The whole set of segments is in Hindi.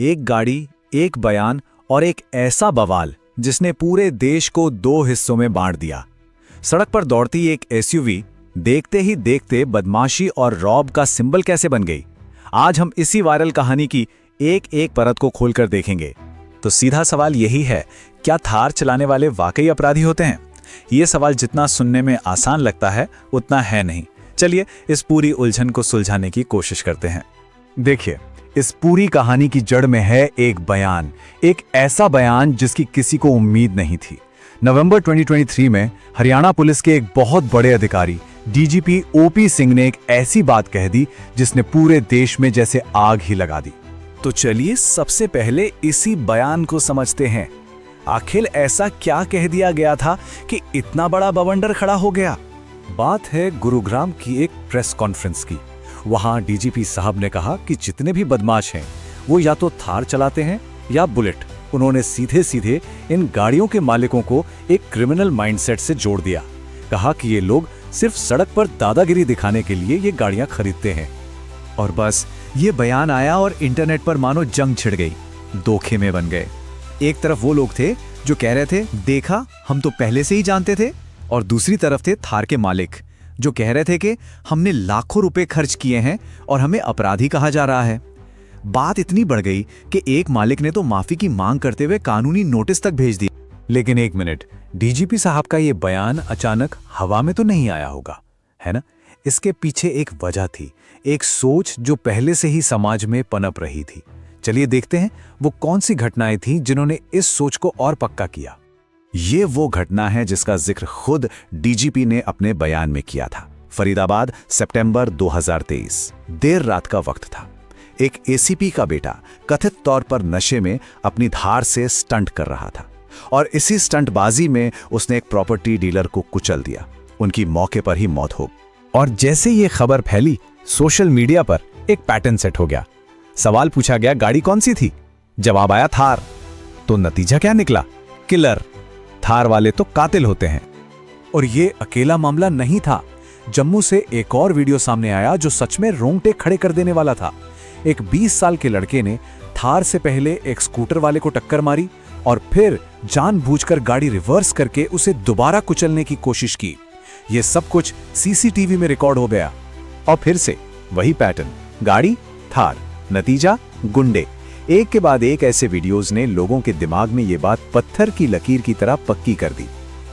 एक गाड़ी, एक बयान और एक ऐसा बवाल जिसने पूरे देश को दो हिस्सों में बांट दिया। सड़क पर दौड़ती एक एसयूवी देखते ही देखते बदमाशी और रॉब का सिंबल कैसे बन गई, आज हम इसी वायरल कहानी की एक एक परत को खोलकर देखेंगे। तो सीधा सवाल यही है, क्या थार चलाने वाले वाकई अपराधी होते हैं? ये सवाल जितना सुनने में आसान लगता है उतना है नहीं। चलिए इस पूरी उलझन को सुलझाने की कोशिश करते हैं। देखिए, इस पूरी कहानी की जड़ में है एक बयान, एक ऐसा बयान जिसकी किसी को उम्मीद नहीं थी। नवंबर 2023 में हरियाणा पुलिस के एक बहुत बड़े अधिकारी डीजीपी ओपी सिंह ने एक ऐसी बात कह दी जिसने पूरे देश में जैसे आग ही लगा दी। तो चलिए सबसे पहले इसी बयान को समझते हैं। आखिर ऐसा क्या कह दिया गया था कि इतना बड़ा बवंडर खड़ा हो गया? बात है गुरुग्राम की एक प्रेस कॉन्फ्रेंस की। वहां डीजीपी साहब ने कहा कि जितने भी बदमाश हैं वो या तो थार चलाते हैं या बुलेट। उन्होंने सीधे सीधे इन गाड़ियों के मालिकों को एक क्रिमिनल माइंडसेट से जोड़ दिया। कहा कि ये लोग सिर्फ सड़क पर दादागिरी दिखाने के लिए ये गाड़ियां खरीदते हैं। और बस ये बयान आया और इंटरनेट पर मानो जंग छिड़ गई। दो खेमे बन गए। एक तरफ वो लोग थे जो कह रहे थे देखा हम तो पहले से ही जानते थे, और दूसरी तरफ थे थार के मालिक जो कह रहे थे कि हमने लाखों रुपए खर्च किए हैं और हमें अपराधी कहा जा रहा है। बात इतनी बढ़ गई कि एक मालिक ने तो माफी की मांग करते हुए कानूनी नोटिस तक भेज दी। लेकिन एक मिनट, डीजीपी साहब का ये बयान अचानक हवा में तो नहीं आया होगा, है ना? इसके पीछे एक वजह थी, एक सोच जो पहले से ही समाज में पनप रही थी। चलिए देखते हैं वो कौन सी घटनाएं थीं जिन्होंने इस सोच को और पक्का किया। ये वो घटना है जिसका जिक्र खुद डीजीपी ने अपने बयान में किया था। फरीदाबाद, सितंबर 2023, देर रात का वक्त था। एक एसीपी का बेटा कथित तौर पर नशे में अपनी धार से स्टंट कर रहा था और इसी स्टंटबाजी में उसने एक प्रॉपर्टी डीलर को कुचल दिया। उनकी मौके पर ही मौत हो गई। और जैसे ये खबर फैली, सोशल मीडिया पर एक पैटर्न सेट हो गया। सवाल पूछा गया, गाड़ी कौन सी थी? जवाब आया थार। तो नतीजा क्या निकला? किलर। थार वाले तो कातिल होते हैं। और ये अकेला मामला नहीं था। जम्मू से एक और वीडियो सामने आया जो सच में रोंगटे खड़े कर देने वाला था। एक 20 साल के लड़के ने थार से पहले एक स्कूटर वाले को टक्कर मारी और फिर जानबूझकर गाड़ी रिवर्स करके उसे दोबारा कुचलने की कोशिश की। यह सब कुछ सीसीटीवी में रिकॉर्ड हो गया। और फिर से वही पैटर्न, गाड़ी थार, नतीजा गुंडे। एक के बाद एक ऐसे वीडियोस ने लोगों के दिमाग में ये बात पत्थर की लकीर की तरह पक्की कर दी।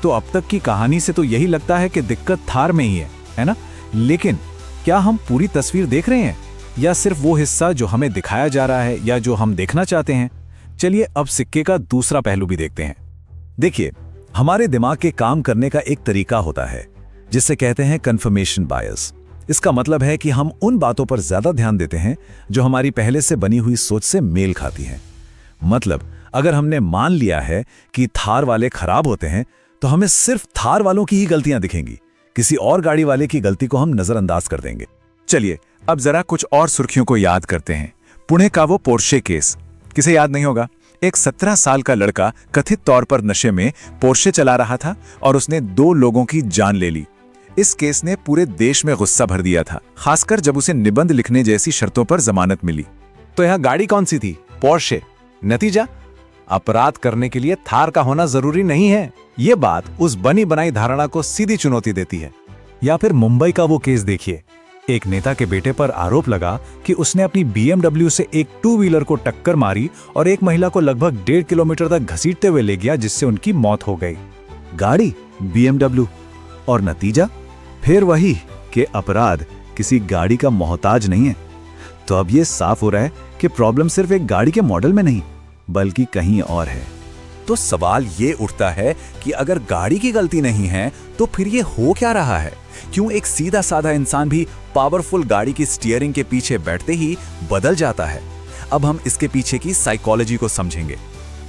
तो अब तक की कहानी से तो यही लगता है कि दिक्कत थार में ही है ना? लेकिन क्या हम पूरी तस्वीर देख रहे हैं या सिर्फ वो हिस्सा जो हमें दिखाया जा रहा है या जो हम देखना चाहते हैं? चलिए अब सिक्के का दूसरा पहलू भी देखते हैं। देखिए, हमारे दिमाग के काम करने का एक तरीका होता है जिसे कहते हैं कन्फर्मेशन बायस। इसका मतलब है कि हम उन बातों पर ज्यादा ध्यान देते हैं जो हमारी पहले से बनी हुई सोच से मेल खाती हैं। मतलब अगर हमने मान लिया है कि थार वाले खराब होते हैं तो हमें सिर्फ थार वालों की ही गलतियां दिखेंगी, किसी और गाड़ी वाले की गलती को हम नजरअंदाज कर देंगे। चलिए अब जरा कुछ और सुर्खियों को याद करते हैं। पुणे का वो पोर्शे केस, किसे याद नहीं होगा? एक 17 साल का लड़का कथित तौर पर नशे में पोर्शे चला रहा था और उसने 2 लोगों की जान ले ली। इस केस ने पूरे देश में गुस्सा भर दिया था, खासकर जब उसे निबंध लिखने जैसी शर्तों पर जमानत मिली। तो यहां गाड़ी कौन सी थी? पोर्शे। नतीजा, अपराध करने के लिए थार का होना जरूरी नहीं है। यह बात उस बनी बनाई धारणा को सीधी चुनौती देती है। या फिर मुंबई का वो केस देखिए। एक नेता के बेटे पर आरोप लगा कि उसने अपनी BMW से एक 2 व्हीलर को टक्कर मारी और एक महिला को लगभग 1.5 किलोमीटर तक घसीटते हुए ले गया, जिससे उनकी मौत हो गई। गाड़ी BMW और नतीजा फिर वही कि अपराध किसी गाड़ी का मोहताज नहीं है। तो अब यह साफ हो रहा है कि प्रॉब्लम सिर्फ एक गाड़ी के मॉडल में नहीं बल्कि कहीं और है। तो सवाल ये उठता है कि अगर गाड़ी की गलती नहीं है तो फिर ये हो क्या रहा है? क्यों एक सीधा साधा इंसान भी पावरफुल गाड़ी की स्टीयरिंग के पीछे बैठते ही बदल जाता है? अब हम इसके पीछे की साइकोलॉजी को समझेंगे।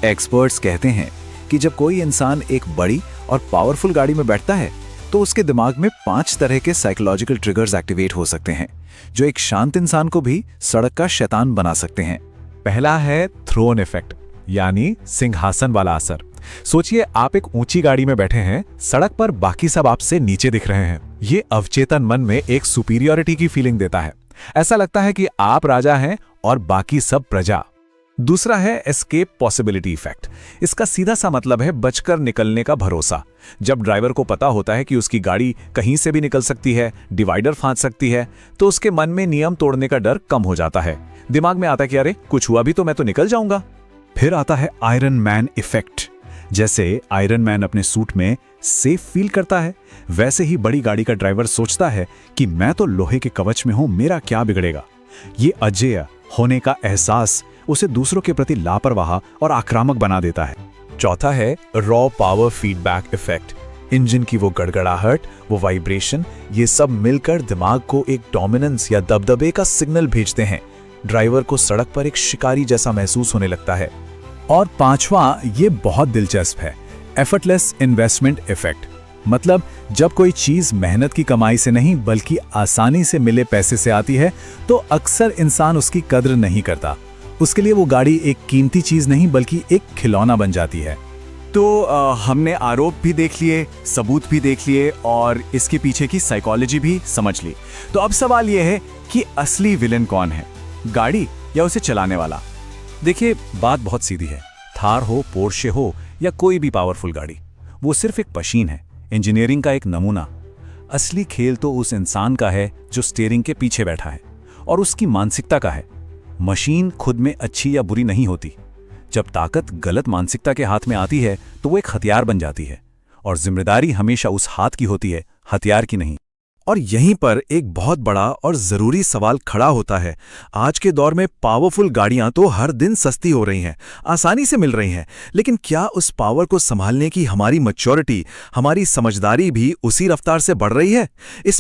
एक्सपर्ट्स कहते हैं कि जब कोई इंसान एक बड़ी और पावरफुल गाड़ी में बैठता है तो उसके दिमाग में 5 तरह के साइकोलॉजिकल ट्रिगर्स एक्टिवेट हो सकते हैं जो एक शांत इंसान को भी सड़क का शैतान बना सकते हैं। पहला है थ्रोन इफेक्ट, यानी सिंहासन वाला असर। सोचिए, आप एक ऊंची गाड़ी में बैठे हैं, सड़क पर बाकी सब आपसे नीचे दिख रहे हैं। ये अवचेतन मन में एक सुपीरियरिटी की फीलिंग देता है। ऐसा लगता है कि आप राजा हैं और बाकी सब प्रजा। दूसरा है एस्केप पॉसिबिलिटी इफेक्ट। इसका सीधा सा मतलब है बचकर निकलने का भरोसा। जब ड्राइवर को पता होता है कि उसकी गाड़ी कहीं से भी निकल सकती है, डिवाइडर फांद सकती है, तो उसके मन में नियम तोड़ने का डर कम हो जाता है। दिमाग में आता है कि अरे कुछ हुआ भी तो मैं तो निकल जाऊंगा। फिर आता है आयरन मैन इफेक्ट। जैसे आयरन मैन अपने सूट में सेफ फील करता है, वैसे ही बड़ी गाड़ी का ड्राइवर सोचता है कि मैं तो लोहे के कवच में हूं, मेरा क्या बिगड़ेगा। ये अजेय होने का एहसास उसे दूसरों के प्रति लापरवाह और आक्रामक बना देता है। चौथा है raw power feedback effect. Engine की वो गड़गड़ाहट, वो वाइब्रेशन, ये सब मिलकर दिमाग को एक डोमिनेंस या दबदबे का सिग्नल भेजते हैं। ड्राइवर को सड़क पर एक शिकारी जैसा महसूस होने लगता है। और पांचवा, ये बहुत दिलचस्प है, एफर्टलेस इन्वेस्टमेंट इफेक्ट। मतलब जब कोई चीज मेहनत की कमाई से नहीं बल्कि आसानी से मिले पैसे से आती है तो अक्सर इंसान उसकी कद्र नहीं करता। उसके लिए वो गाड़ी एक कीमती चीज नहीं बल्कि एक खिलौना बन जाती है। तो हमने आरोप भी देख लिए, सबूत भी देख लिए और इसके पीछे की साइकोलॉजी भी समझ ली। तो अब सवाल यह है कि असली विलेन कौन है, गाड़ी या उसे चलाने वाला? देखिए, बात बहुत सीधी है। थार हो, पोर्शे हो या कोई भी पावरफुल गाड़ी, वो सिर्फ एक मशीन है, इंजीनियरिंग का एक नमूना। असली खेल तो उस इंसान का है जो स्टीयरिंग के पीछे बैठा है, और उसकी मानसिकता का है। मशीन खुद में अच्छी या बुरी नहीं होती। जब ताकत गलत मानसिकता के हाथ में आती है तो वो एक हथियार बन जाती है, और जिम्मेदारी हमेशा उस हाथ की होती है, हथियार की नहीं। और यहीं पर एक बहुत बड़ा और जरूरी सवाल खड़ा होता है। आज के दौर में पावरफुल गाड़ियां तो हर दिन सस्ती हो रही हैं, आसानी से मिल रही हैं, लेकिन क्या उस पावर को संभालने की हमारी मैच्योरिटी, हमारी समझदारी भी उसी रफ्तार से बढ़ रही है? इस